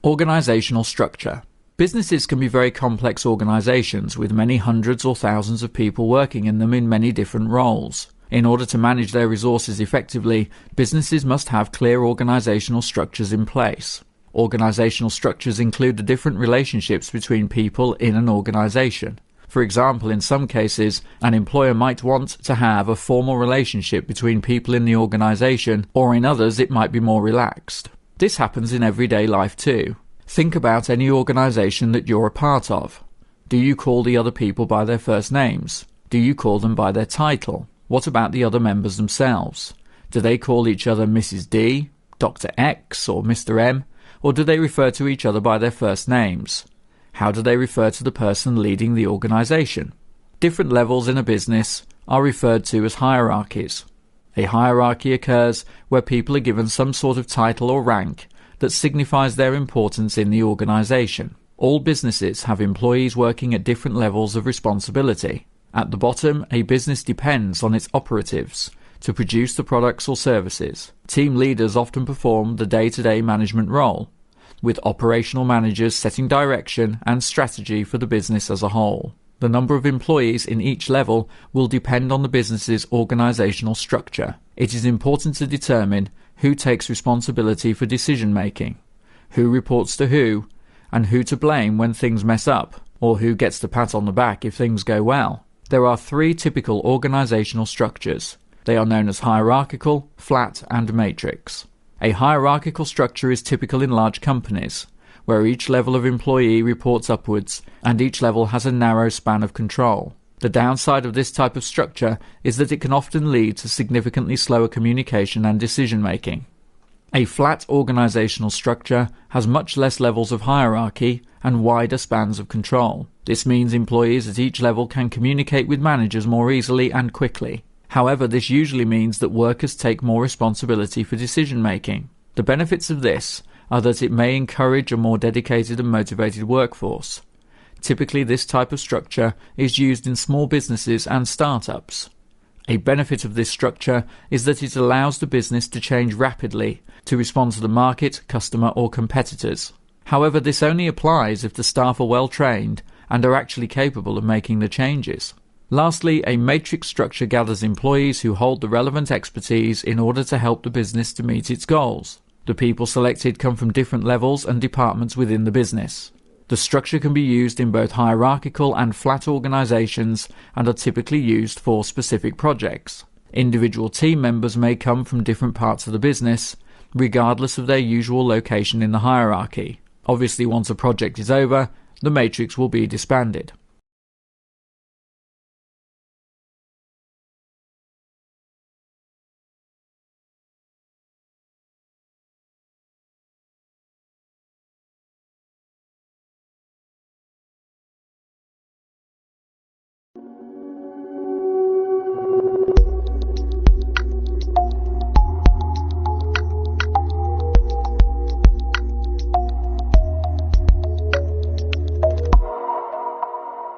Organisational structure. Businesses can be very complex organisations with many hundreds or thousands of people working in them in many different roles. In order to manage their resources effectively, businesses must have clear organisational structures in place. Organisational structures include the different relationships between people in an organisation. For example, in some cases, an employer might want to have a formal relationship between people in the organisation, or in others it might be more relaxed. This happens in everyday life too. Think about any organisation that you're a part of. Do you call the other people by their first names? Do you call them by their title? What about the other members themselves? Do they call each other Mrs. D, Dr. X, or Mr. M? Or do they refer to each other by their first names? How do they refer to the person leading the organisation? Different levels in a business are referred to as hierarchies. A hierarchy occurs where people are given some sort of title or rank that signifies their importance in the organisation. All businesses have employees working at different levels of responsibility. At the bottom, a business depends on its operatives to produce the products or services. Team leaders often perform the day-to-day management role, with operational managers setting direction and strategy for the business as a whole. The number of employees in each level will depend on the business's organisational structure. It is important to determine who takes responsibility for decision-making, who reports to who, and who to blame when things mess up, or who gets the pat on the back if things go well. There are three typical organisational structures. They are known as hierarchical, flat, and matrix. A hierarchical structure is typical in large companies, where each level of employee reports upwards and each level has a narrow span of control. The downside of this type of structure is that it can often lead to significantly slower communication and decision-making. A flat organisational structure has much less levels of hierarchy and wider spans of control. This means employees at each level can communicate with managers more easily and quickly. However, this usually means that workers take more responsibility for decision-making. The benefits of this are that it may encourage a more dedicated and motivated workforce. Typically, this type of structure is used in small businesses and startups. A benefit of this structure is that it allows the business to change rapidly to respond to the market, customer, or competitors. However, this only applies if the staff are well trained and are actually capable of making the changes. Lastly, a matrix structure gathers employees who hold the relevant expertise in order to help the business to meet its goals. The people selected come from different levels and departments within the business. The structure can be used in both hierarchical and flat organisations and are typically used for specific projects. Individual team members may come from different parts of the business, regardless of their usual location in the hierarchy. Obviously, once a project is over, the matrix will be disbanded.